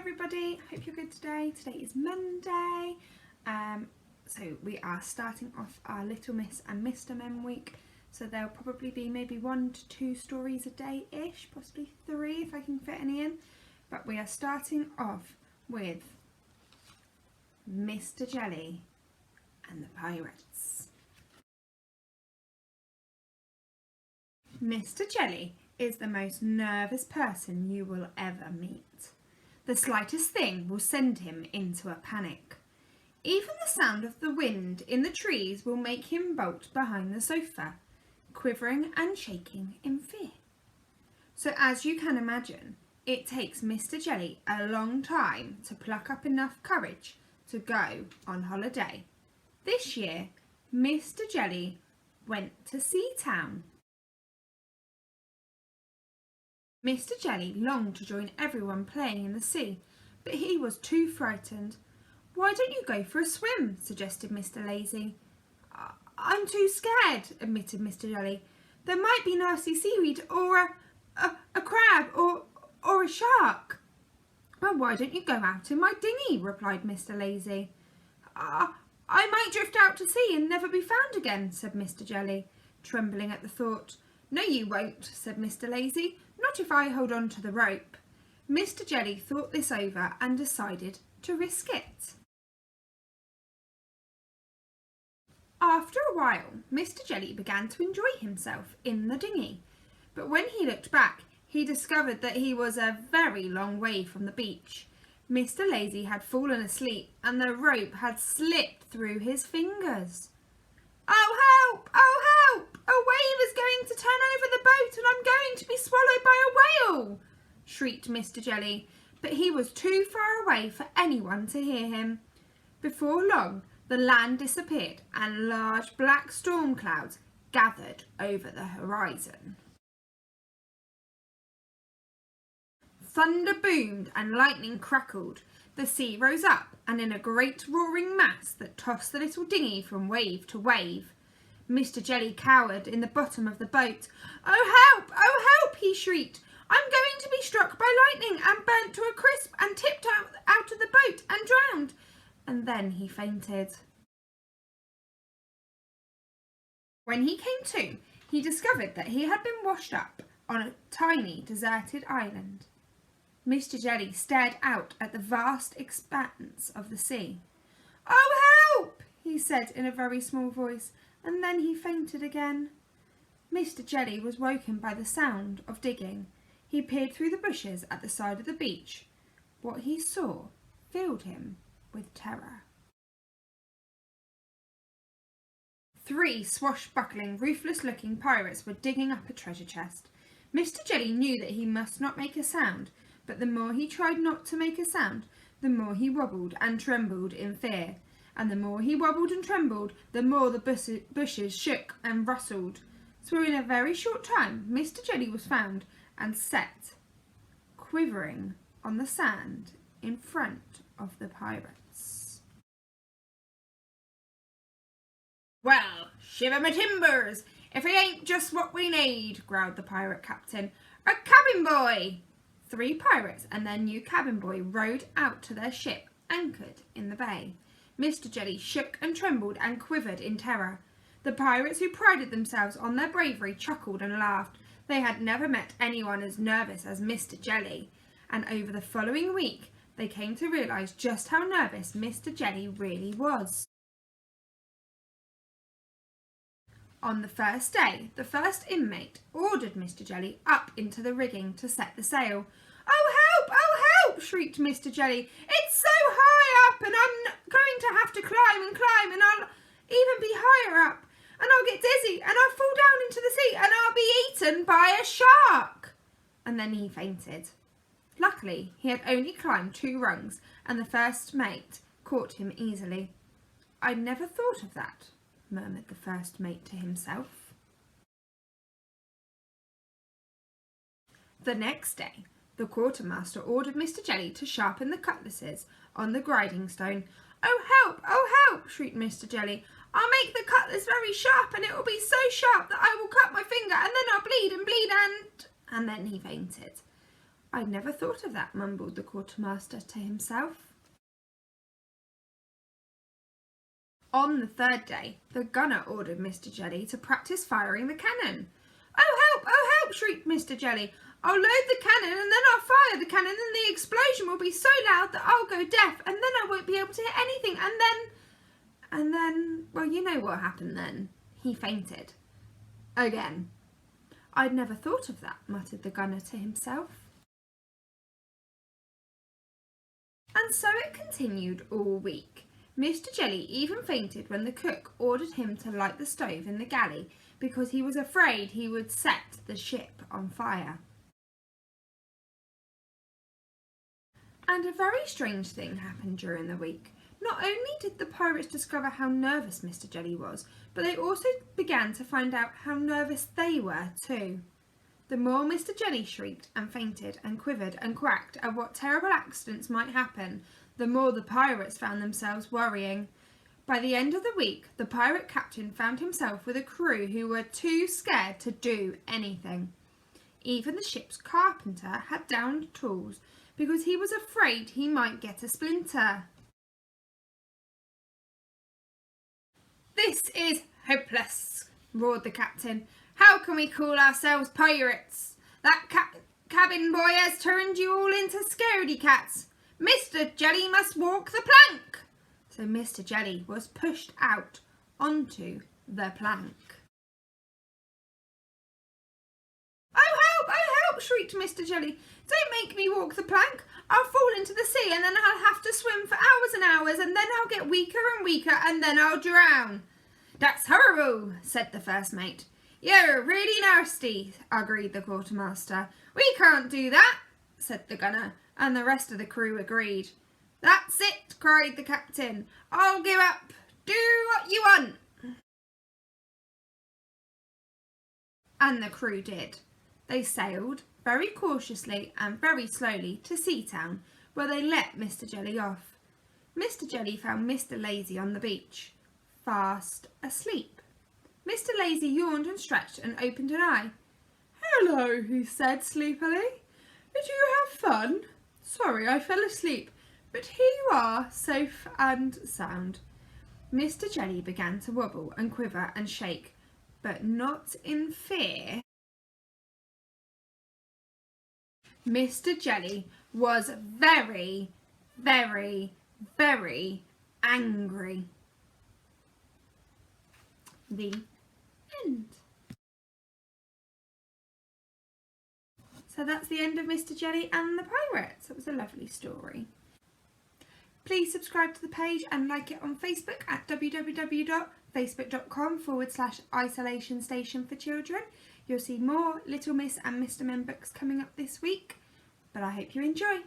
everybody, I hope you're good today. Today is Monday, so we are starting off our Little Miss and Mr. Mem week, so there'll probably be maybe 1 to 2 stories a day-ish, possibly 3 if I can fit any in, but we are starting off with Mr. Jelly and the Pirates. Mr. Jelly is the most nervous person you will ever meet. The slightest thing will send him into a panic. Even the sound of the wind in the trees will make him bolt behind the sofa, quivering and shaking in fear. So as you can imagine, it takes Mr. Jelly a long time to pluck up enough courage to go on holiday. This year, Mr. Jelly went to Seatown. Mr. Jelly longed to join everyone playing in the sea, but he was too frightened. "Why don't you go for a swim?" suggested Mr. Lazy. "I'm too scared," admitted Mr. Jelly. "There might be nasty seaweed or a crab or a shark." "Well, why don't you go out in my dinghy?" replied Mr. Lazy. I might drift out to sea and never be found again," said Mr. Jelly, trembling at the thought. "No, you won't," said Mr. Lazy. "Not if I hold on to the rope." Mr. Jelly thought this over and decided to risk it. After a while, Mr. Jelly began to enjoy himself in the dinghy, but when he looked back, he discovered that he was a very long way from the beach. Mr. Lazy had fallen asleep and the rope had slipped through his fingers. "Oh help! Oh help! A wave is going to turn over the boat and I'm going to be swallowed by a whale!" shrieked Mr. Jelly, but he was too far away for anyone to hear him. Before long, the land disappeared and large black storm clouds gathered over the horizon. Thunder boomed and lightning crackled. The sea rose up and in a great roaring mass that tossed the little dinghy from wave to wave. Mr. Jelly cowered in the bottom of the boat. "Oh help! Oh help!" he shrieked. "I'm going to be struck by lightning and burnt to a crisp and tipped out of the boat and drowned." And then he fainted. When he came to, he discovered that he had been washed up on a tiny deserted island. Mr. Jelly stared out at the vast expanse of the sea. "Oh help!" he said in a very small voice, and then he fainted again. Mr. Jelly was woken by the sound of digging. He peered through the bushes at the side of the beach. What he saw filled him with terror. 3 swashbuckling, ruthless-looking pirates were digging up a treasure chest. Mr. Jelly knew that he must not make a sound, but the more he tried not to make a sound, the more he wobbled and trembled in fear. And the more he wobbled and trembled, the more the bushes shook and rustled. So in a very short time, Mr. Jelly was found and set, quivering on the sand in front of the pirates. "Well, shiver my timbers, if he ain't just what we need," growled the pirate captain. "A cabin boy!" 3 pirates and their new cabin boy rowed out to their ship, anchored in the bay. Mr. Jelly shook and trembled and quivered in terror. The pirates, who prided themselves on their bravery, chuckled and laughed. They had never met anyone as nervous as Mr. Jelly, and over the following week they came to realise just how nervous Mr. Jelly really was. On the first day, the first inmate ordered Mr. Jelly up into the rigging to set the sail. "Oh help! Oh help!" shrieked Mr. Jelly. "It's so high up and I'm going to have to climb and I'll even be higher up and I'll get dizzy and I'll fall down into the sea and I'll be eaten by a shark." And then he fainted. Luckily, he had only climbed 2 rungs and the first mate caught him easily. "I'd never thought of that," murmured the first mate to himself. The next day, the quartermaster ordered Mr. Jelly to sharpen the cutlasses on the grinding stone. "Oh help! Oh help!" shrieked Mr. Jelly. "I'll make the cutlass very sharp and it will be so sharp that I will cut my finger and then I'll bleed and bleed and..." And then he fainted. "I'd never thought of that," mumbled the quartermaster to himself. On the third day, the gunner ordered Mr. Jelly to practice firing the cannon. "Oh help! Oh help!" shrieked Mr. Jelly. "I'll load the cannon and then I'll fire the cannon and the explosion will be so loud that I'll go deaf and then I won't be able to hit anything and then, well, you know what happened then. He fainted. Again. "I'd never thought of that," muttered the gunner to himself. And so it continued all week. Mr. Jelly even fainted when the cook ordered him to light the stove in the galley because he was afraid he would set the ship on fire. And a very strange thing happened during the week. Not only did the pirates discover how nervous Mr. Jelly was, but they also began to find out how nervous they were too. The more Mr. Jelly shrieked and fainted and quivered and quacked at what terrible accidents might happen, the more the pirates found themselves worrying. By the end of the week, the pirate captain found himself with a crew who were too scared to do anything. Even the ship's carpenter had downed tools because he was afraid he might get a splinter. "This is hopeless," roared the captain. "How can we call ourselves pirates? That cabin boy has turned you all into scaredy cats. Mr. Jelly must walk the plank." So Mr. Jelly was pushed out onto the plank. "Oh help! Oh help!" shrieked Mr. Jelly. "Don't make me walk the plank. I'll fall into the sea and then I'll have to swim for hours and hours and then I'll get weaker and weaker and then I'll drown." "That's horrible," said the first mate. "You're really nasty," agreed the quartermaster. "We can't do that," said the gunner, and the rest of the crew agreed. "That's it," cried the captain. "I'll give up. Do what you want." And the crew did. They sailed very cautiously and very slowly to Seatown, where they let Mr. Jelly off. Mr. Jelly found Mr. Lazy on the beach, fast asleep. Mr. Lazy yawned and stretched and opened an eye. "Hello," he said sleepily. "Did you have fun? Sorry, I fell asleep, but here you are, safe and sound." Mr. Jelly began to wobble and quiver and shake, but not in fear. Mr. Jelly was very, very, very angry. The end. So that's the end of Mr. Jelly and the Pirates. It was a lovely story. Please subscribe to the page and like it on Facebook at www.facebook.com/Isolation Station for Children. You'll see more Little Miss and Mr. Men books coming up this week, but I hope you enjoy.